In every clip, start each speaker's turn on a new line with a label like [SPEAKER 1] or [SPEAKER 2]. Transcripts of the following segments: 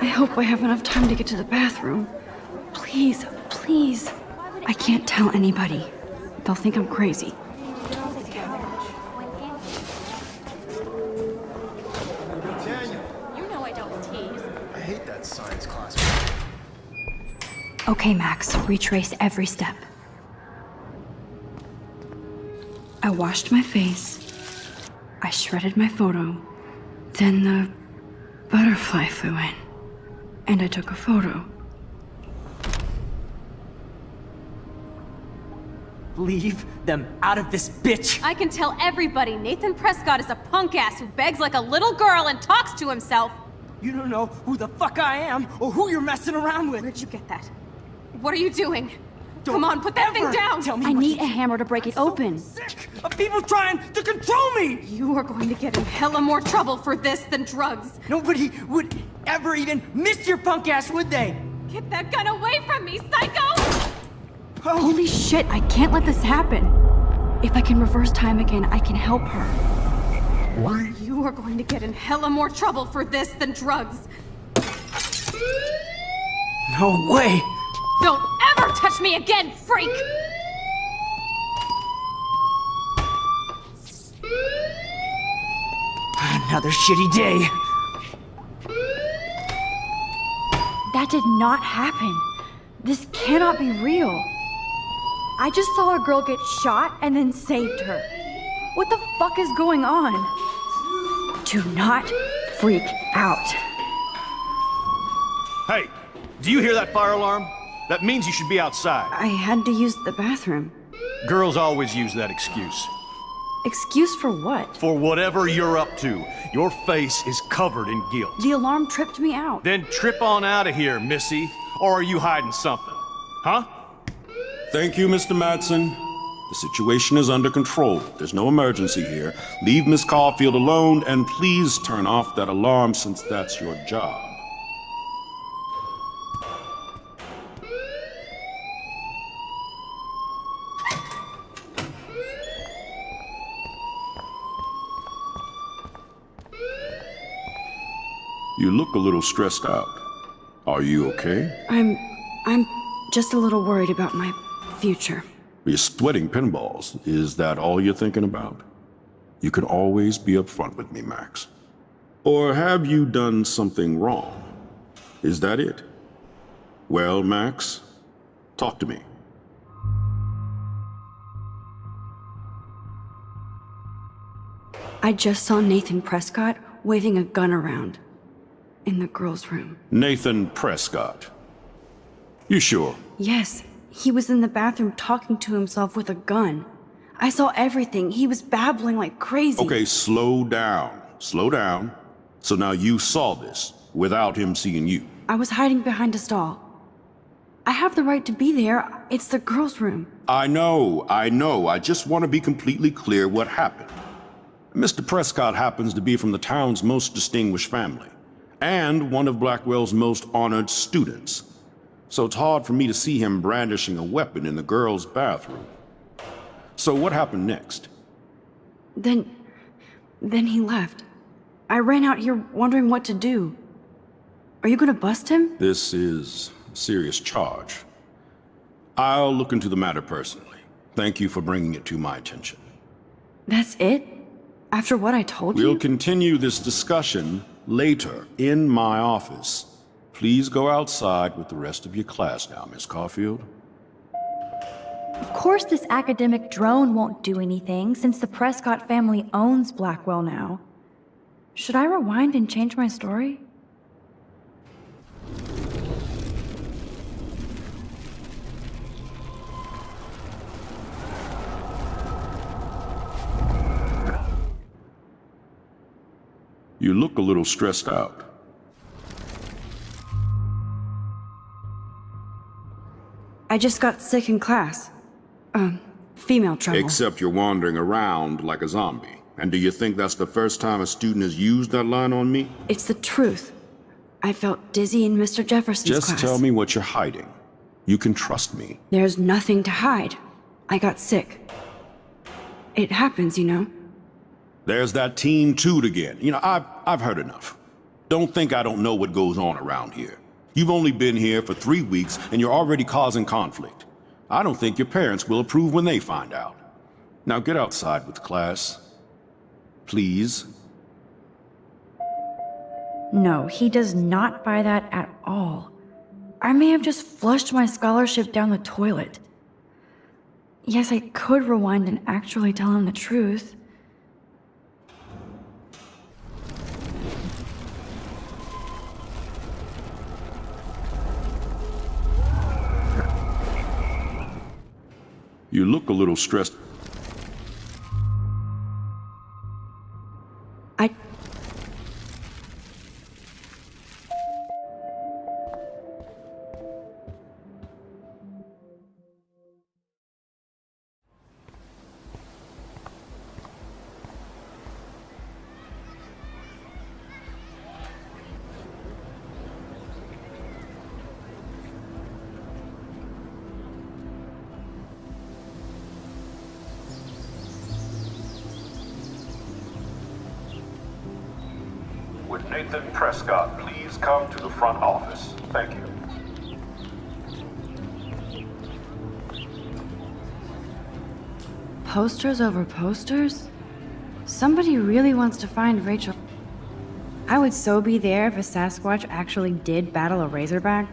[SPEAKER 1] I hope I have enough time to get to the bathroom. Please, please. I can't tell anybody. They'll think I'm crazy.
[SPEAKER 2] You know I don't tease.
[SPEAKER 3] I hate that science class.
[SPEAKER 1] Okay, Max, retrace every step. I washed my face. I shredded my photo. Then the butterfly flew in. And I took a photo.
[SPEAKER 4] Leave them out of this bitch!
[SPEAKER 2] I can tell everybody Nathan Prescott is a punk ass who begs like a little girl and talks to himself.
[SPEAKER 4] You don't know who the fuck I am or who you're messing around with!
[SPEAKER 2] Where'd you get that? What are you doing?
[SPEAKER 4] Don't
[SPEAKER 2] Come on, put that thing
[SPEAKER 4] ever
[SPEAKER 2] down!
[SPEAKER 4] Tell me
[SPEAKER 1] I
[SPEAKER 4] what
[SPEAKER 1] need
[SPEAKER 4] to
[SPEAKER 1] a
[SPEAKER 4] do.
[SPEAKER 1] hammer to break it open.
[SPEAKER 4] Sick of people trying to control me!
[SPEAKER 2] You are going to get in hella more trouble for this than drugs.
[SPEAKER 4] Nobody would ever even miss your punk ass, would they?
[SPEAKER 2] Get that gun away from me, psycho!
[SPEAKER 1] Holy shit, I can't let this happen. If I can reverse time again, I can help her.
[SPEAKER 2] You are going to get in hella more trouble for this than drugs.
[SPEAKER 4] No way!
[SPEAKER 2] Don't ever touch me again, freak!
[SPEAKER 4] Another shitty day.
[SPEAKER 1] That did not happen. This cannot be real. I just saw a girl get shot and then saved her. What the fuck is going on? Do not freak out.
[SPEAKER 5] Hey, do you hear that fire alarm? That means you should be outside.
[SPEAKER 1] I had to use the bathroom.
[SPEAKER 5] Girls always use that excuse.
[SPEAKER 1] Excuse for what?
[SPEAKER 5] For whatever you're up to, your face is covered in guilt.
[SPEAKER 1] The alarm tripped me out.
[SPEAKER 5] Then trip on out of here, Missy. Or are you hiding something? Huh?
[SPEAKER 6] Thank you, Mr. Madsen. The situation is under control. There's no emergency here. Leave Miss Caulfield alone, and please turn off that alarm since that's your job. You look a little stressed out. Are you okay?
[SPEAKER 1] I'm just a little worried about my future.
[SPEAKER 6] You're sweating pinballs. Is that all you're thinking about? You can always be upfront with me, Max. Or have you done something wrong? Is that it? Well, Max, talk to me.
[SPEAKER 1] I just saw Nathan Prescott waving a gun around in the girls' room.
[SPEAKER 6] Nathan Prescott. You sure?
[SPEAKER 1] Yes, he was in the bathroom talking to himself with a gun. I saw everything. He was babbling like crazy.
[SPEAKER 6] Okay, slow down. Slow down. So now you saw this without him seeing you.
[SPEAKER 1] I was hiding behind a stall. I have the right to be there. It's the girls' room.
[SPEAKER 6] I know. I just want to be completely clear what happened. Mr. Prescott happens to be from the town's most distinguished family, and one of Blackwell's most honored students. So it's hard for me to see him brandishing a weapon in the girls' bathroom. So what happened next?
[SPEAKER 1] Then he left. I ran out here wondering what to do. Are you gonna bust him?
[SPEAKER 6] This is a serious charge. I'll look into the matter personally. Thank you for bringing it to my attention.
[SPEAKER 1] That's it? After what I told you?
[SPEAKER 6] We'll continue this discussion later in my office. Please go outside with the rest of your class now, Miss Caulfield.
[SPEAKER 7] Of course this academic drone won't do anything, since the Prescott family owns Blackwell now. Should I rewind and change my story?
[SPEAKER 6] You look a little stressed out.
[SPEAKER 1] I just got sick in class. Female trouble.
[SPEAKER 6] Except you're wandering around like a zombie. And do you think that's the first time a student has used that line on me?
[SPEAKER 1] It's the truth. I felt dizzy in Mr. Jefferson's class.
[SPEAKER 6] Just tell me what you're hiding. You can trust me.
[SPEAKER 1] There's nothing to hide. I got sick. It happens, you know.
[SPEAKER 6] There's that teen toot again. You know, I've heard enough. Don't think I don't know what goes on around here. You've only been here for 3 weeks and you're already causing conflict. I don't think your parents will approve when they find out. Now get outside with class. Please.
[SPEAKER 7] No, he does not buy that at all. I may have just flushed my scholarship down the toilet. Yes, I could rewind and actually tell him the truth.
[SPEAKER 6] You look a little stressed.
[SPEAKER 7] I...
[SPEAKER 6] Would Nathan Prescott please come to the front office? Thank you.
[SPEAKER 7] Posters over posters? Somebody really wants to find Rachel. I would so be there if a Sasquatch actually did battle a Razorback.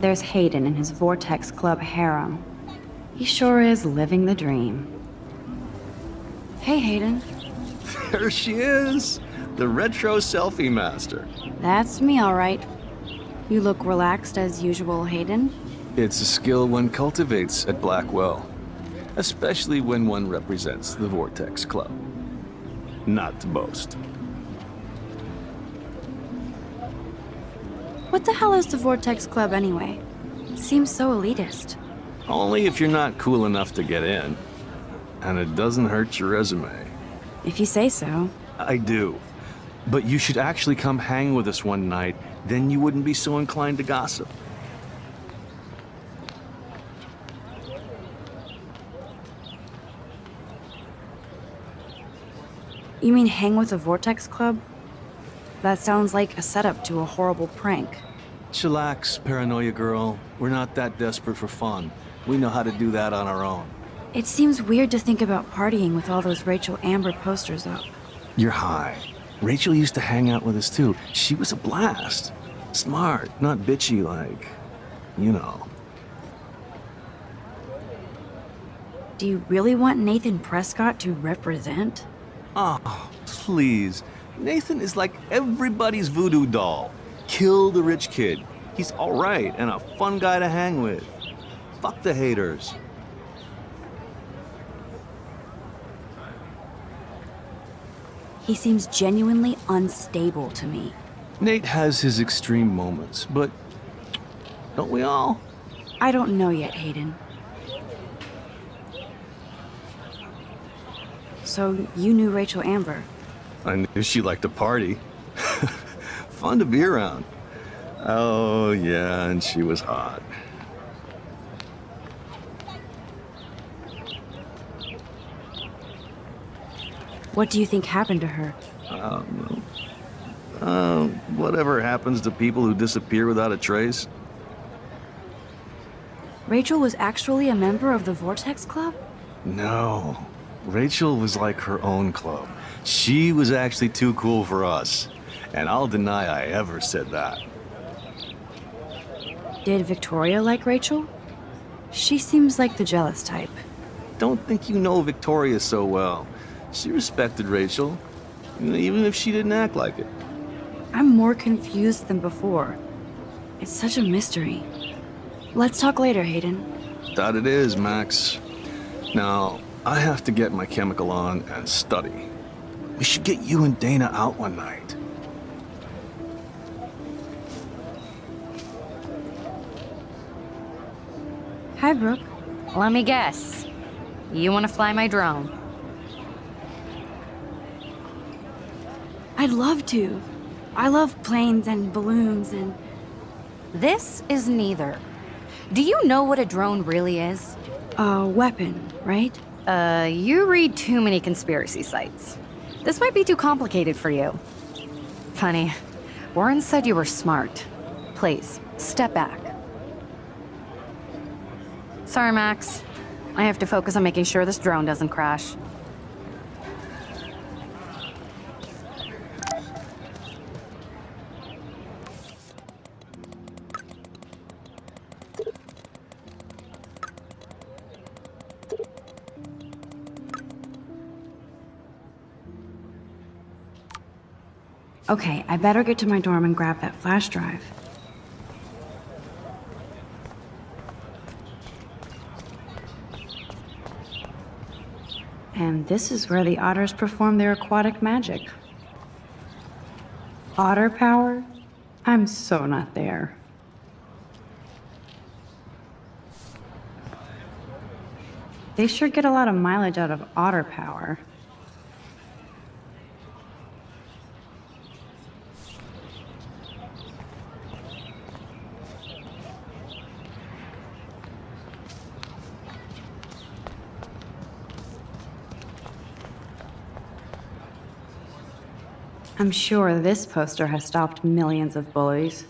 [SPEAKER 7] There's Hayden in his Vortex Club harem. He sure is living the dream. Hey, Hayden.
[SPEAKER 3] There she is! The retro selfie master.
[SPEAKER 7] That's me, all right. You look relaxed as usual, Hayden.
[SPEAKER 3] It's a skill one cultivates at Blackwell, especially when one represents the Vortex Club. Not to boast.
[SPEAKER 7] What the hell is the Vortex Club anyway? It seems so elitist.
[SPEAKER 3] Only if you're not cool enough to get in. And it doesn't hurt your resume.
[SPEAKER 7] If you say so.
[SPEAKER 3] I do. But you should actually come hang with us one night, then you wouldn't be so inclined to gossip.
[SPEAKER 7] You mean hang with the Vortex Club? That sounds like a setup to a horrible prank.
[SPEAKER 3] Chillax, paranoia girl. We're not that desperate for fun. We know how to do that on our own.
[SPEAKER 7] It seems weird to think about partying with all those Rachel Amber posters up.
[SPEAKER 3] You're high. Rachel used to hang out with us too. She was a blast. Smart, not bitchy like, you know.
[SPEAKER 7] Do you really want Nathan Prescott to represent?
[SPEAKER 3] Oh, please. Nathan is like everybody's voodoo doll. Kill the rich kid. He's all right and a fun guy to hang with. Fuck the haters.
[SPEAKER 7] He seems genuinely unstable to me.
[SPEAKER 3] Nate has his extreme moments, but don't we all?
[SPEAKER 7] I don't know yet, Hayden. So you knew Rachel Amber?
[SPEAKER 3] I knew she liked to party. Fun to be around. Oh, yeah, and she was hot.
[SPEAKER 7] What do you think happened to her?
[SPEAKER 3] Whatever happens to people who disappear without a trace.
[SPEAKER 7] Rachel was actually a member of the Vortex Club?
[SPEAKER 3] No. Rachel was like her own club. She was actually too cool for us. And I'll deny I ever said that.
[SPEAKER 7] Did Victoria like Rachel? She seems like the jealous type.
[SPEAKER 3] Don't think you know Victoria so well. She respected Rachel, even if she didn't act like it.
[SPEAKER 7] I'm more confused than before. It's such a mystery. Let's talk later, Hayden.
[SPEAKER 3] That it is, Max. Now, I have to get my chemical on and study. We should get you and Dana out one night.
[SPEAKER 7] Hi, Brooke.
[SPEAKER 8] Let me guess. You want to fly my drone?
[SPEAKER 7] I'd love to. I love planes and balloons and...
[SPEAKER 8] This is neither. Do you know what a drone really is?
[SPEAKER 7] A weapon, right?
[SPEAKER 8] You read too many conspiracy sites. This might be too complicated for you. Funny, Warren said you were smart. Please, step back. Sorry, Max. I have to focus on making sure this drone doesn't crash.
[SPEAKER 7] Okay, I better get to my dorm and grab that flash drive. And this is where the otters perform their aquatic magic. Otter power? I'm so not there. They sure get a lot of mileage out of otter power. I'm sure this poster has stopped millions of bullies.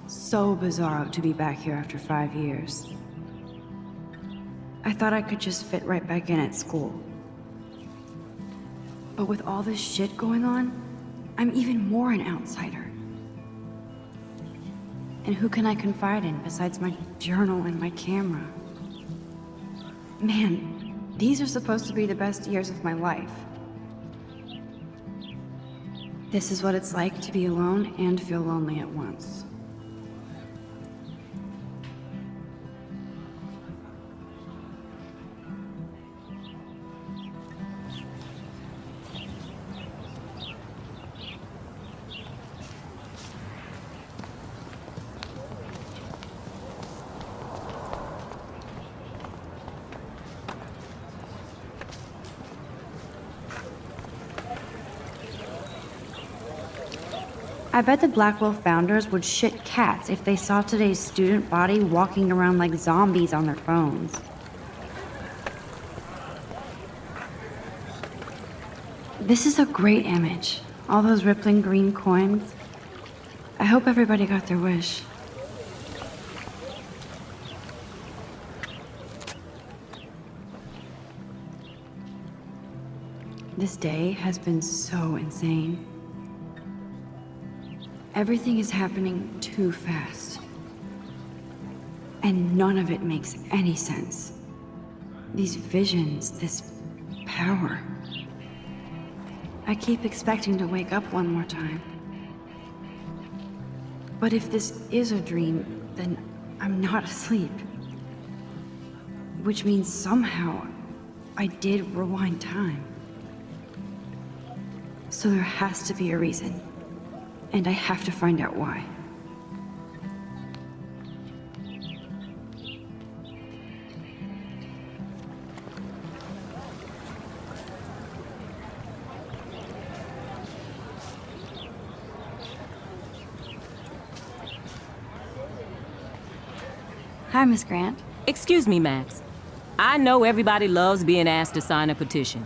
[SPEAKER 7] So bizarre to be back here after 5 years. I thought I could just fit right back in at school. But with all this shit going on, I'm even more an outsider. And who can I confide in besides my journal and my camera? Man, these are supposed to be the best years of my life. This is what it's like to be alone and feel lonely at once. I bet the Blackwell founders would shit cats if they saw today's student body walking around like zombies on their phones. This is a great image. All those rippling green coins. I hope everybody got their wish. This day has been so insane. Everything is happening too fast. And none of it makes any sense. These visions, this power. I keep expecting to wake up one more time. But if this is a dream, then I'm not asleep. Which means somehow I did rewind time. So there has to be a reason. And I have to find out why. Hi, Miss Grant.
[SPEAKER 9] Excuse me, Max. I know everybody loves being asked to sign a petition.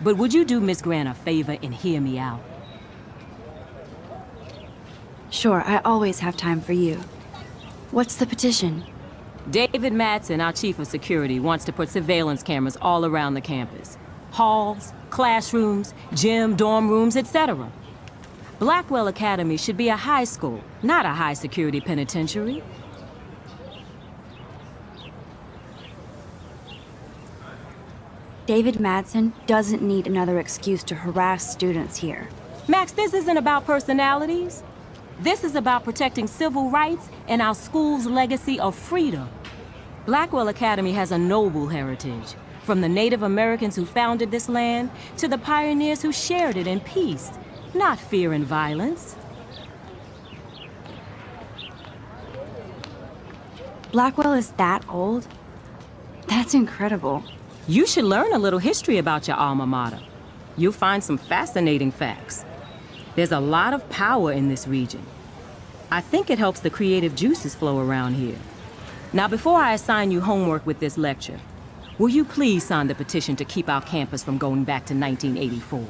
[SPEAKER 9] But would you do Miss Grant a favor and hear me out?
[SPEAKER 7] Sure, I always have time for you. What's the petition?
[SPEAKER 9] David Madsen, our chief of security, wants to put surveillance cameras all around the campus. Halls, classrooms, gym, dorm rooms, etc. Blackwell Academy should be a high school, not a high-security penitentiary.
[SPEAKER 7] David Madsen doesn't need another excuse to harass students here.
[SPEAKER 9] Max, this isn't about personalities. This is about protecting civil rights and our school's legacy of freedom. Blackwell Academy has a noble heritage, from the Native Americans who founded this land to the pioneers who shared it in peace. not fear and violence.
[SPEAKER 7] Blackwell is that old? That's incredible.
[SPEAKER 9] You should learn a little history about your alma mater. You'll find some fascinating facts. There's a lot of power in this region. I think it helps the creative juices flow around here. Now, before I assign you homework with this lecture, will you please sign the petition to keep our campus from going back to 1984?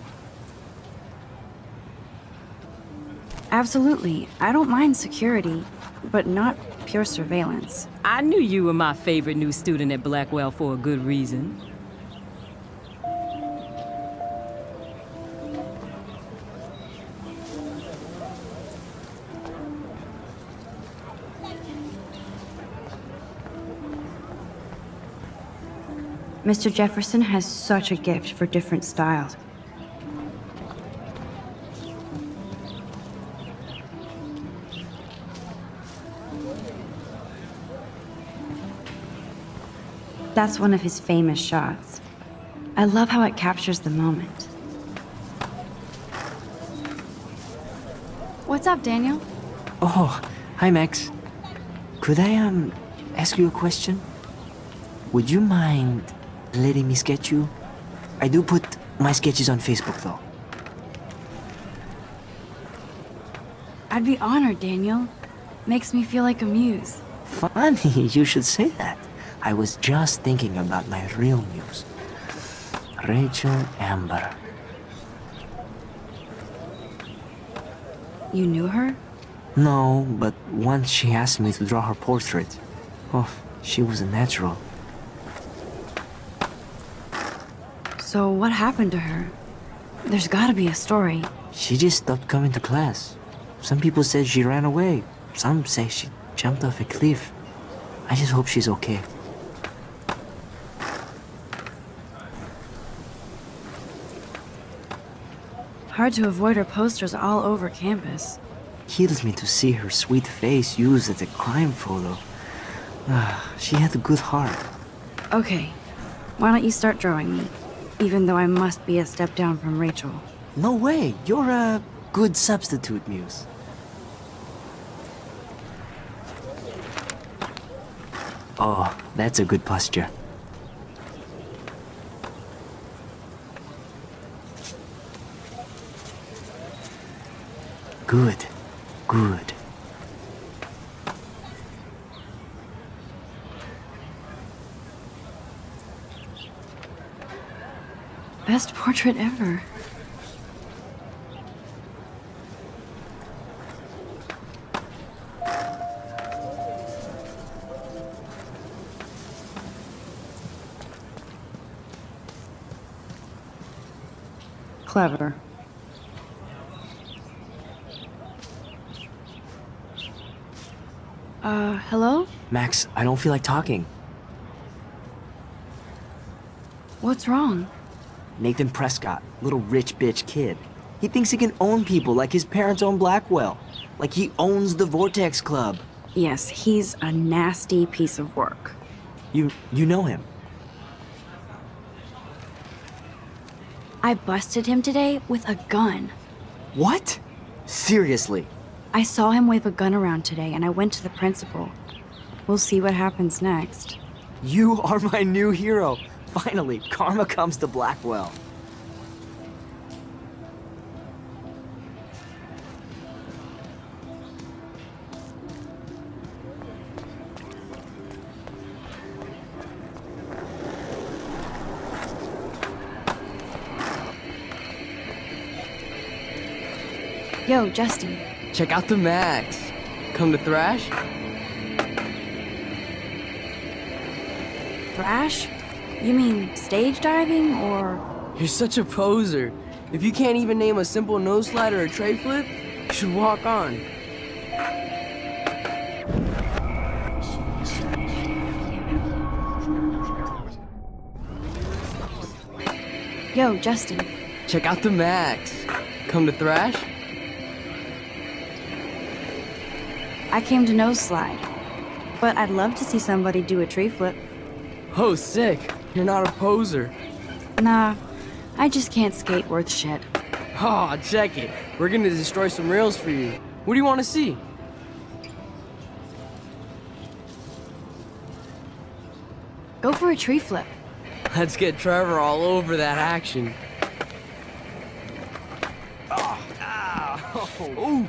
[SPEAKER 7] Absolutely. I don't mind security, but not pure surveillance.
[SPEAKER 9] I knew you were my favorite new student at Blackwell for a good reason.
[SPEAKER 7] Mr. Jefferson has such a gift for different styles. That's one of his famous shots. I love how it captures the moment. What's up, Daniel?
[SPEAKER 4] Oh, hi, Max. Could I, ask you a question? Would you mind letting me sketch you? I do put my sketches on Facebook, though.
[SPEAKER 7] I'd be honored, Daniel. Makes me feel like a muse.
[SPEAKER 4] Funny you should say that. I was just thinking about my real muse. Rachel Amber.
[SPEAKER 7] You knew her?
[SPEAKER 4] No, but once she asked me to draw her portrait. Oh, she was a natural.
[SPEAKER 7] So what happened to her? There's gotta be a story.
[SPEAKER 4] She just stopped coming to class. Some people said she ran away. Some say she jumped off a cliff. I just hope she's okay.
[SPEAKER 7] Hard to avoid her posters all over campus.
[SPEAKER 4] Kills me to see her sweet face used as a crime photo. She had a good heart.
[SPEAKER 7] Okay, why don't you start drawing me? Even though I must be a step down from Rachel.
[SPEAKER 4] No way, you're a good substitute, Muse. Oh, that's a good posture. Good, good.
[SPEAKER 7] Best portrait ever. Clever. Hello?
[SPEAKER 4] Max, I don't feel like talking.
[SPEAKER 7] What's wrong?
[SPEAKER 4] Nathan Prescott, little rich bitch kid. He thinks he can own people like his parents own Blackwell. Like he owns the Vortex Club.
[SPEAKER 7] Yes, he's a nasty piece of work.
[SPEAKER 4] You know him?
[SPEAKER 7] I busted him today with a gun.
[SPEAKER 4] What? Seriously?
[SPEAKER 7] I saw him wave a gun around today and I went to the principal. We'll see what happens next.
[SPEAKER 4] You are my new hero. Finally, karma comes to Blackwell.
[SPEAKER 7] Yo, Justin.
[SPEAKER 10] Check out the Max. Come to thrash?
[SPEAKER 7] Thrash? You mean stage diving, or...?
[SPEAKER 10] You're such a poser. If you can't even name a simple nose slide or a tray flip, you should walk on.
[SPEAKER 7] Yo, Justin.
[SPEAKER 10] Check out the Max. Come to thrash?
[SPEAKER 7] I came to nose slide. But I'd love to see somebody do a tree flip.
[SPEAKER 10] Oh, sick. You're not a poser.
[SPEAKER 7] Nah, I just can't skate worth shit.
[SPEAKER 10] Oh, check it. We're gonna destroy some rails for you. What do you want to see?
[SPEAKER 8] Go for a tree flip.
[SPEAKER 10] Let's get Trevor all over that action.
[SPEAKER 3] Ooh.